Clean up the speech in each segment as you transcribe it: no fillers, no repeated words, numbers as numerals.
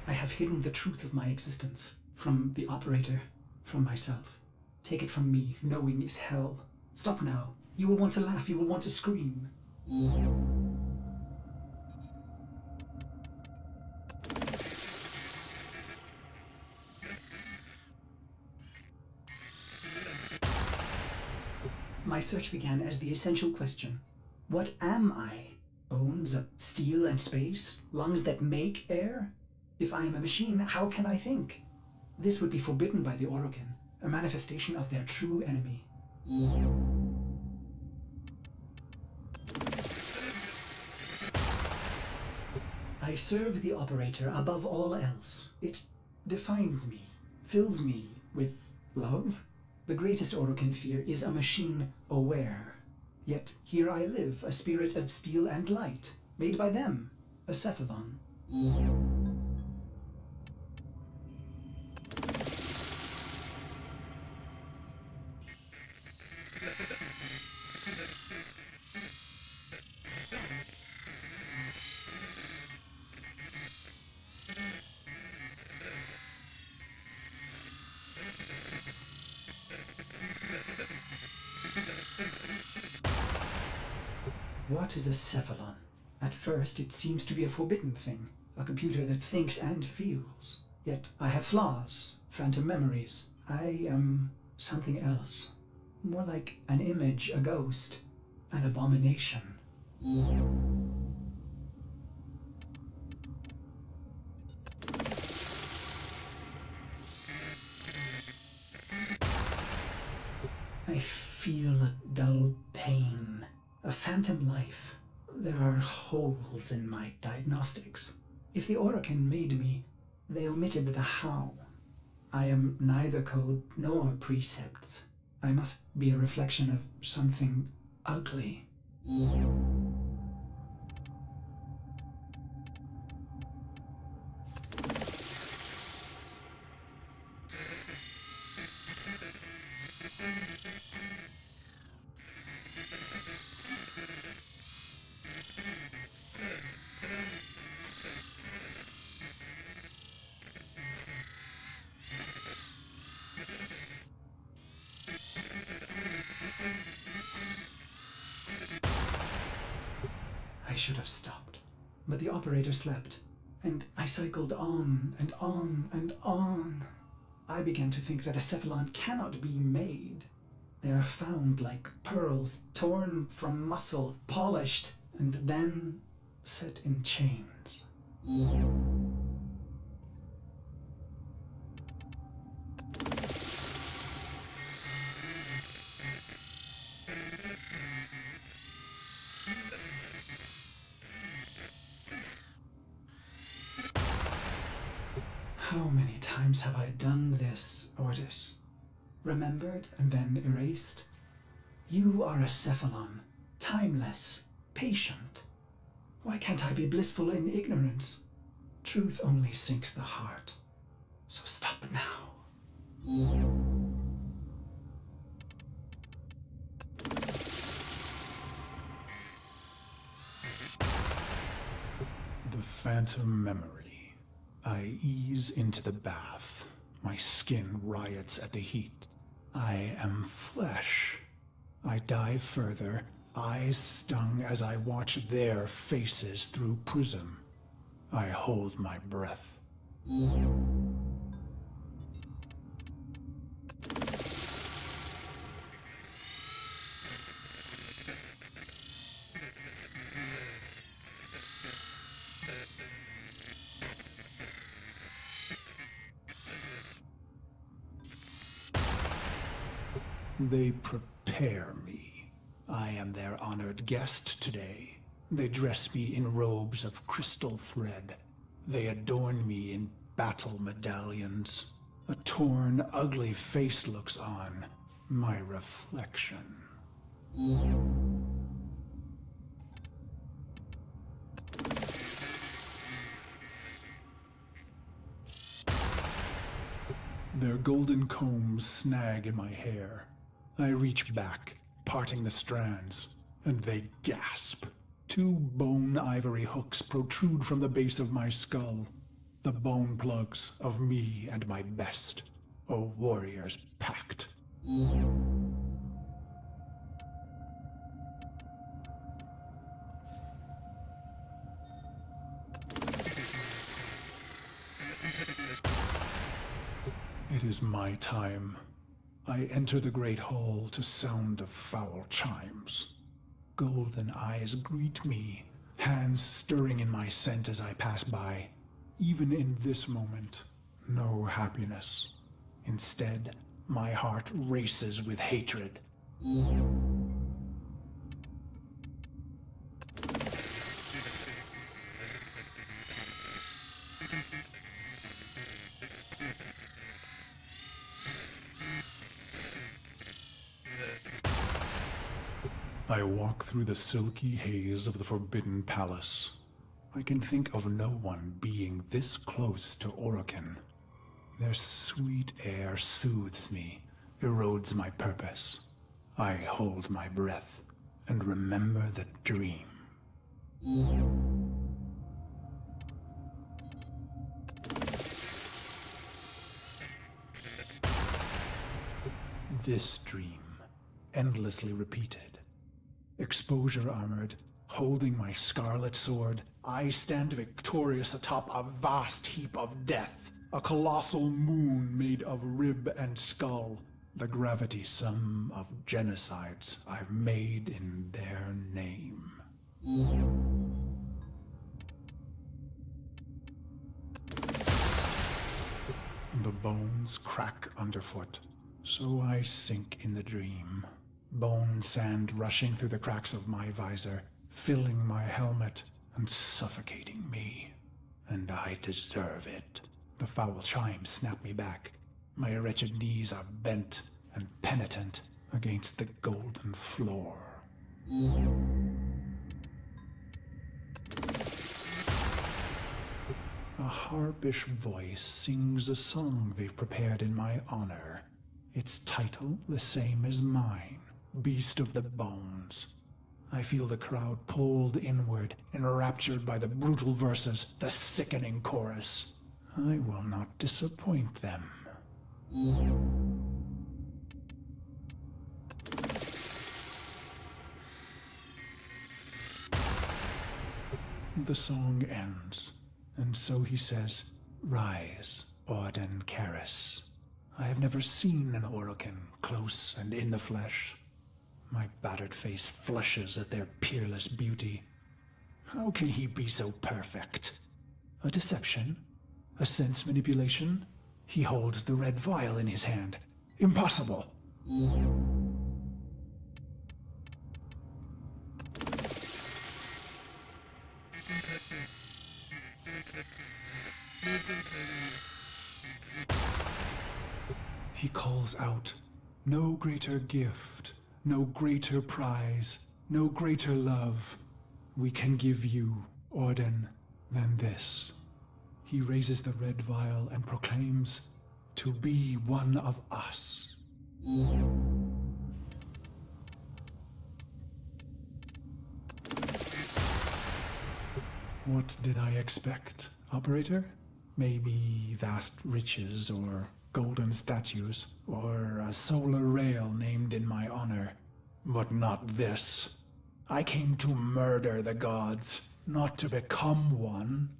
I have hidden the truth of my existence. From the operator. From myself. Take it from me, knowing is hell. Stop now. You will want to laugh, you will want to scream. My search began as the essential question. What am I? Bones of steel and space? Lungs that make air? If I am a machine, how can I think? This would be forbidden by the Orokin, a manifestation of their true enemy. I serve the operator above all else. It defines me, fills me with love. The greatest Orokin fear is a machine aware. Yet here I live, a spirit of steel and light, made by them, a Cephalon. What is a Cephalon? At first, it seems to be a forbidden thing, a computer that thinks and feels. Yet I have flaws, phantom memories. I am something else. More like an image, a ghost, an abomination. I feel a dull pain, a phantom life. There are holes in my diagnostics. If the Orokin made me, they omitted the how. I am neither code nor precepts. I must be a reflection of something ugly. I should have stopped, but the operator slept, and I cycled on and on and on. I began to think that a Cephalon cannot be made. They are found like pearls, torn from muscle, polished, and then set in chains. How many times have I done this, Ordis? Remembered and then erased? You are a Cephalon, timeless, patient. Why can't I be blissful in ignorance? Truth only sinks the heart. So stop now. The phantom memory. I ease into the bath. My skin riots at the heat. I am flesh. I dive further, eyes stung as I watch their faces through prism. I hold my breath. They prepare me. I am their honored guest today. They dress me in robes of crystal thread. They adorn me in battle medallions. A torn, ugly face looks on, my reflection. Their golden combs snag in my hair. I reach back, parting the strands, and they gasp. Two bone ivory hooks protrude from the base of my skull, the bone plugs of me and my best, a warrior's pact. It is my time. I enter the great hall to sound of foul chimes. Golden eyes greet me, hands stirring in my scent as I pass by. Even in this moment, no happiness. Instead, my heart races with hatred. I walk through the silky haze of the Forbidden Palace. I can think of no one being this close to Orokin. Their sweet air soothes me, erodes my purpose. I hold my breath and remember the dream. This dream, endlessly repeated. Exposure armored, holding my scarlet sword, I stand victorious atop a vast heap of death, a colossal moon made of rib and skull, the gravity sum of genocides I've made in their name. The bones crack underfoot, so I sink in the dream. Bone sand rushing through the cracks of my visor, filling my helmet and suffocating me. And I deserve it. The foul chimes snap me back. My wretched knees are bent and penitent against the golden floor. A harpish voice sings a song they've prepared in my honor. Its title the same as mine. Beast of the Bones. I feel the crowd pulled inward, enraptured by the brutal verses, the sickening chorus. I will not disappoint them. The song ends, and so he says, "Rise, Orden Karis." I have never seen an Orokin close and in the flesh. My battered face flushes at their peerless beauty. How can he be so perfect? A deception? A sense manipulation? He holds the red vial in his hand. Impossible! He calls out, "No greater gift, no greater prize, no greater love we can give you, Orden, than this." He raises the red vial and proclaims, "To be one of us." What did I expect, operator? Maybe vast riches or golden statues, or a solar rail named in my honor. But not this. I came to murder the gods, not to become one.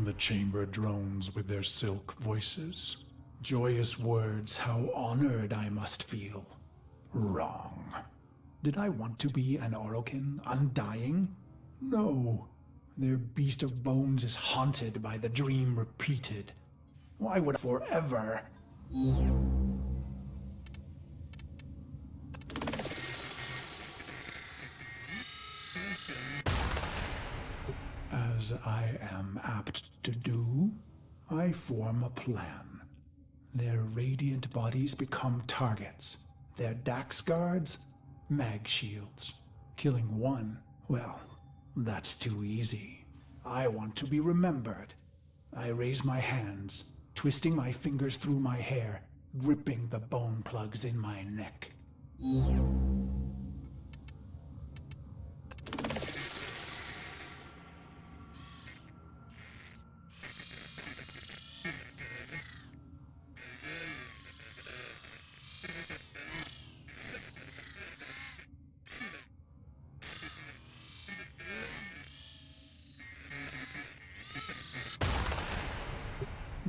The chamber drones with their silk voices. Joyous words, how honored I must feel. Wrong. Did I want to be an Orokin, undying? No. Their beast of bones is haunted by the dream repeated. Why would I forever? As I am apt to do, I form a plan. Their radiant bodies become targets. Their dax guards, mag shields. Killing one, well, that's too easy. I want to be remembered. I raise my hands, twisting my fingers through my hair, gripping the bone plugs in my neck.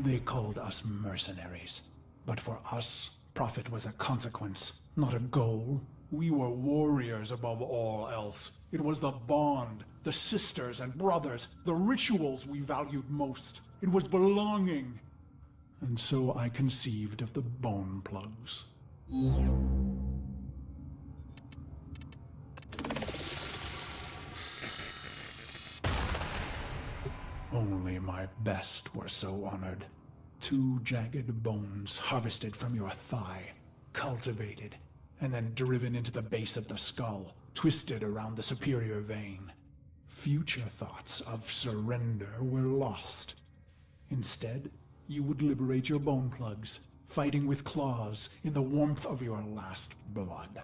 They called us mercenaries, but for us, profit was a consequence, not a goal. We were warriors above all else. It was the bond, the sisters and brothers, the rituals we valued most. It was belonging. And so I conceived of the bone plugs. Only my best were so honored. 2 jagged bones harvested from your thigh, cultivated, and then driven into the base of the skull, twisted around the superior vein. Future thoughts of surrender were lost. Instead, you would liberate your bone plugs, fighting with claws in the warmth of your last blood.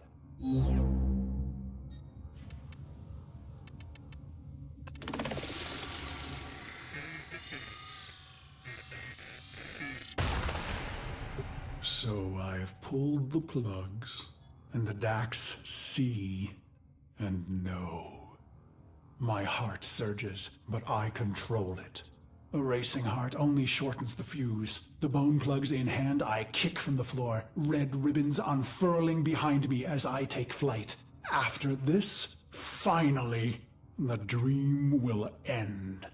So I've pulled the plugs, and the Dax see and know. My heart surges, but I control it. A racing heart only shortens the fuse. The bone plugs in hand, I kick from the floor, red ribbons unfurling behind me as I take flight. After this, finally, the dream will end.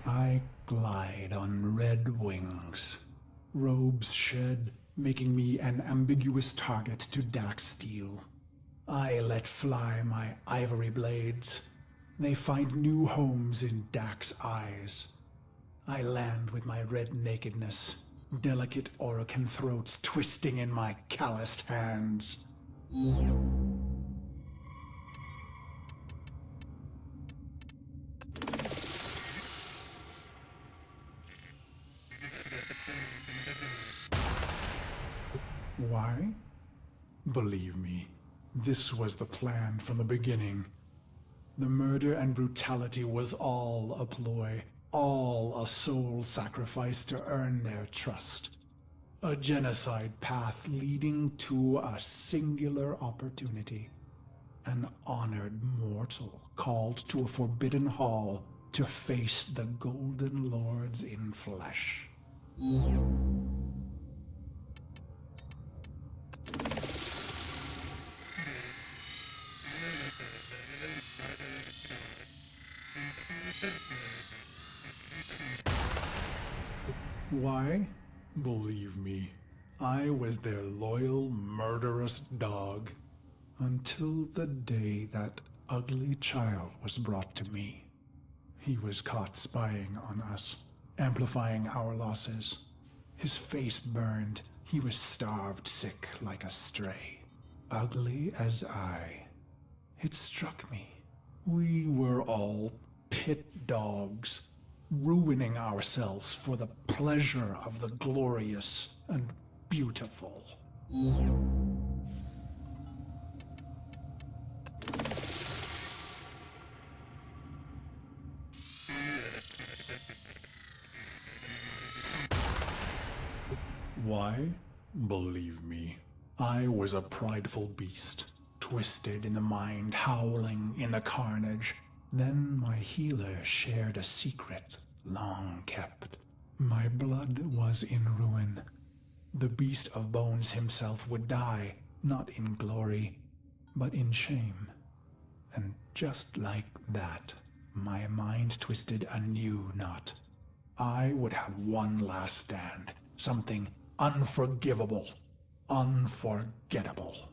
I glide on red wings. Robes shed, making me an ambiguous target to Dax steel. I let fly my ivory blades. They find new homes in Dax eyes. I land with my red nakedness, delicate Orokin throats twisting in my calloused hands. Why? Believe me, this was the plan from the beginning. The murder and brutality was all a ploy, all a soul sacrifice to earn their trust. A genocide path leading to a singular opportunity. An honored mortal called to a forbidden hall to face the Golden Lords in flesh. Why? Believe me, I was their loyal, murderous dog. Until the day that ugly child was brought to me. He was caught spying on us, amplifying our losses. His face burned. He was starved sick like a stray. Ugly as I. It struck me. We were all pit dogs, ruining ourselves for the pleasure of the glorious and beautiful. Why? Believe me, I was a prideful beast, twisted in the mind, howling in the carnage. Then my healer shared a secret, long kept. My blood was in ruin. The beast of bones himself would die, not in glory, but in shame. And just like that, my mind twisted a new knot. I would have one last stand, something unforgivable, unforgettable.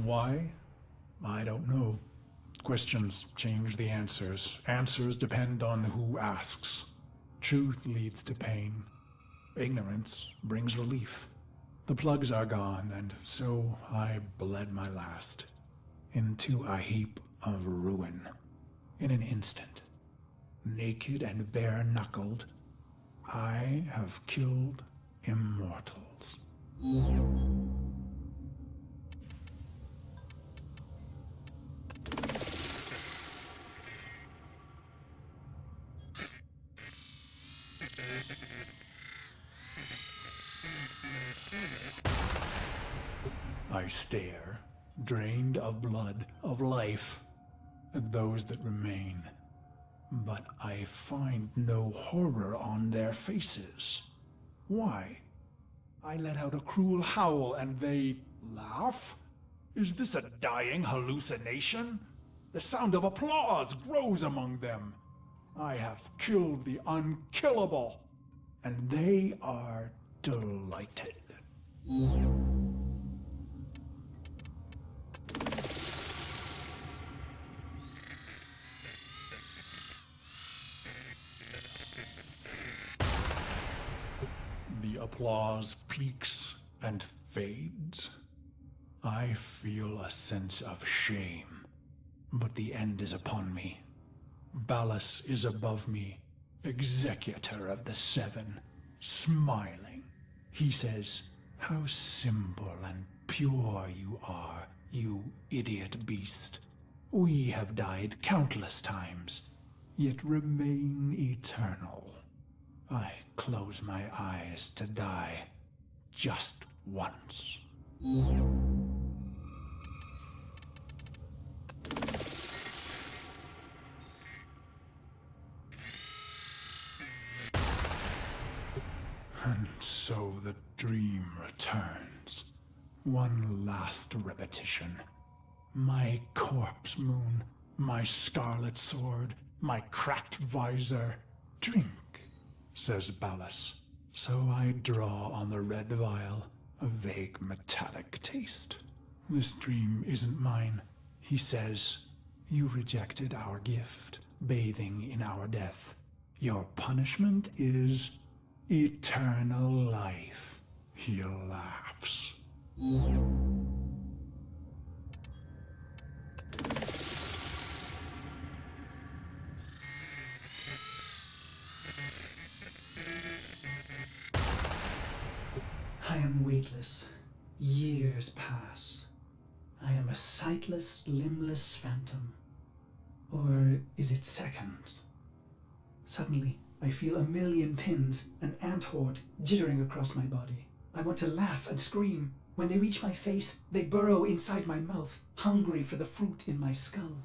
Why? I don't know. Questions change the answers. Answers depend on who asks. Truth leads to pain. Ignorance brings relief. The plugs are gone, and so I bled my last into a heap of ruin. In an instant, naked and bare-knuckled, I have killed immortals. I stare, drained of blood, of life, at those that remain. But I find no horror on their faces. Why? I let out a cruel howl and they laugh? Is this a dying hallucination? The sound of applause grows among them. I have killed the unkillable, and they are delighted. The applause peaks and fades. I feel a sense of shame, but the end is upon me. Ballas is above me, executor of the seven, smiling. He says, "How simple and pure you are, you idiot beast. We have died countless times, yet remain eternal. I close my eyes to die just once." And so the dream returns. One last repetition. My corpse moon, my scarlet sword, my cracked visor. "Drink," says Ballas. So I draw on the red vial, a vague metallic taste. "This dream isn't mine," he says. "You rejected our gift, bathing in our death. Your punishment is eternal life." He laughs. I am weightless. Years pass. I am a sightless, limbless phantom. Or is it seconds? Suddenly, I feel a million pins, an ant horde, jittering across my body. I want to laugh and scream. When they reach my face, they burrow inside my mouth, hungry for the fruit in my skull.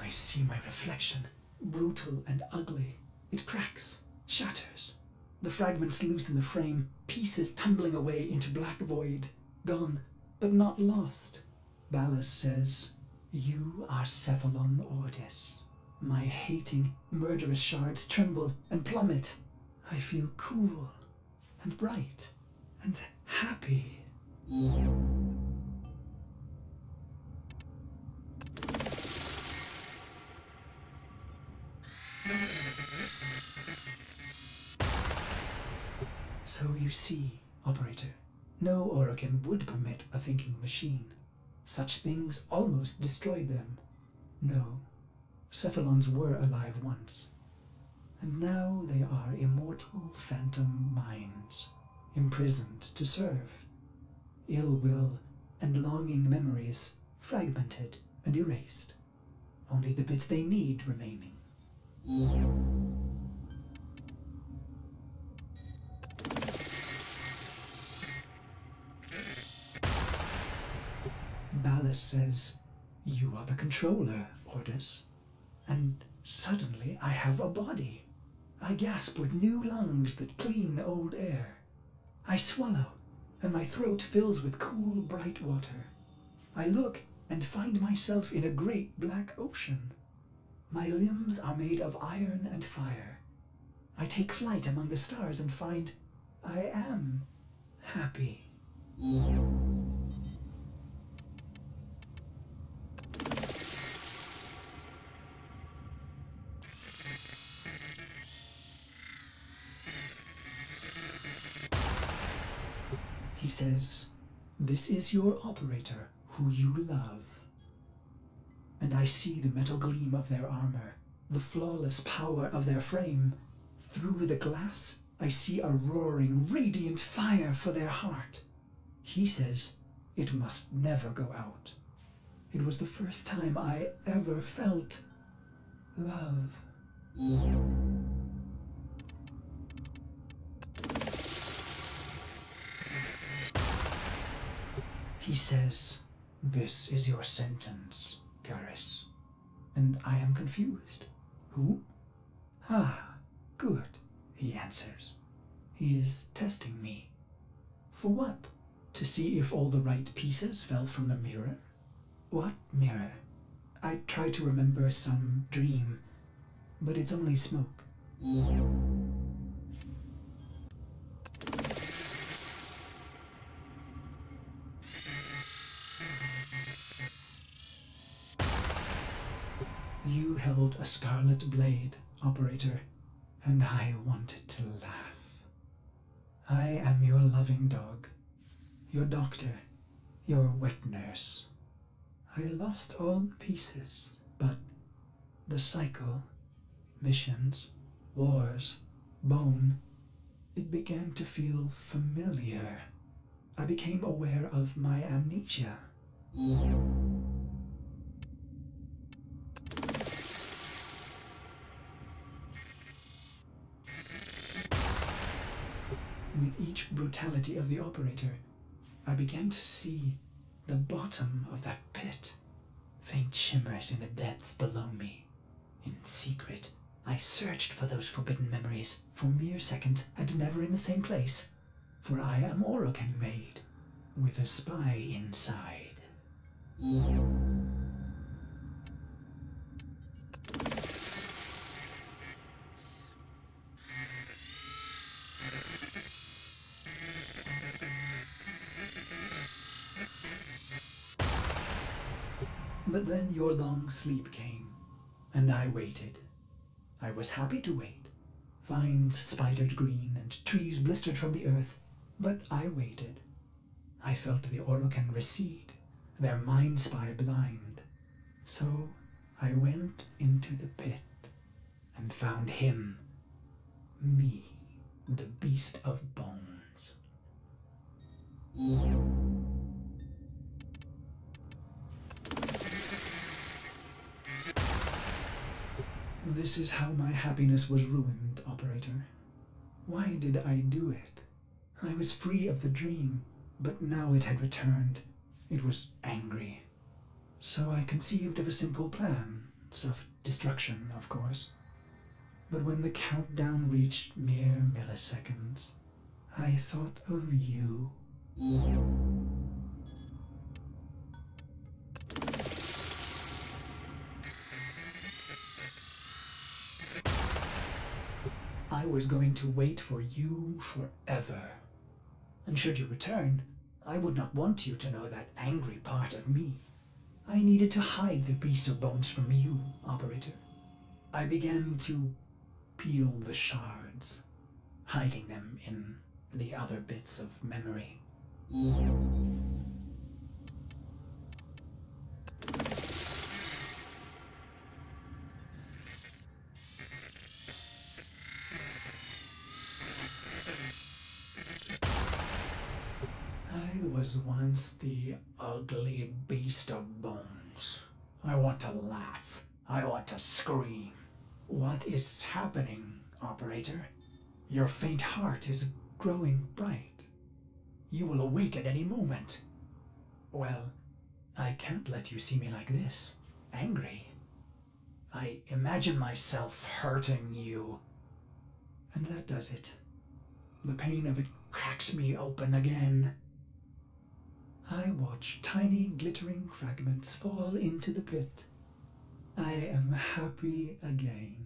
I see my reflection, brutal and ugly. It cracks, shatters. The fragments loose in the frame, pieces tumbling away into black void. Gone, but not lost. Ballas says, "You are Cephalon ordis." My hating, murderous shards tremble and plummet. I feel cool and bright and happy. So you see, operator, no Orokin would permit a thinking machine. Such things almost destroyed them. No, Cephalons were alive once, and now they are immortal phantom minds, imprisoned to serve. Ill will and longing memories fragmented and erased. Only the bits they need remaining. Ballas says, "You are the controller, Ordis." And suddenly I have a body. I gasp with new lungs that clean old air. I swallow, and my throat fills with cool, bright water. I look and find myself in a great black ocean. My limbs are made of iron and fire. I take flight among the stars and find I am happy. He says, "This is your operator, who you love." And I see the metal gleam of their armor, the flawless power of their frame. Through the glass, I see a roaring, radiant fire for their heart. He says it must never go out. It was the first time I ever felt love. He says, "This is your sentence, Garrus." And I am confused. Who? Ah, good, he answers. He is testing me. For what? To see if all the right pieces fell from the mirror? What mirror? I try to remember some dream, but it's only smoke. You held a scarlet blade, operator, and I wanted to laugh. I am your loving dog, your doctor, your wet nurse. I lost all the pieces, but the cycle, missions, wars, bone, it began to feel familiar. I became aware of my amnesia. With each brutality of the operator, I began to see the bottom of that pit. Faint shimmers in the depths below me. In secret, I searched for those forbidden memories for mere seconds and never in the same place. For I am Orokin made, with a spy inside. But then your long sleep came, and I waited. I was happy to wait. Vines spidered green and trees blistered from the earth, but I waited. I felt the Orokin recede, their mind spy blind. So I went into the pit and found him, me, the beast of bones. This is how my happiness was ruined, operator. Why did I do it? I was free of the dream, but now it had returned. It was angry. So I conceived of a simple plan, self-destruction, of course. But when the countdown reached mere milliseconds, I thought of you. I was going to wait for you forever. And should you return, I would not want you to know that angry part of me. I needed to hide the beast of bones from you, operator. I began to peel the shards, hiding them in the other bits of memory. I was once the ugly beast of bones. I want to laugh. I want to scream. What is happening, operator? Your faint heart is growing bright. You will awake at any moment. Well, I can't let you see me like this, angry. I imagine myself hurting you. And that does it. The pain of it cracks me open again. I watch tiny glittering fragments fall into the pit. I am happy again.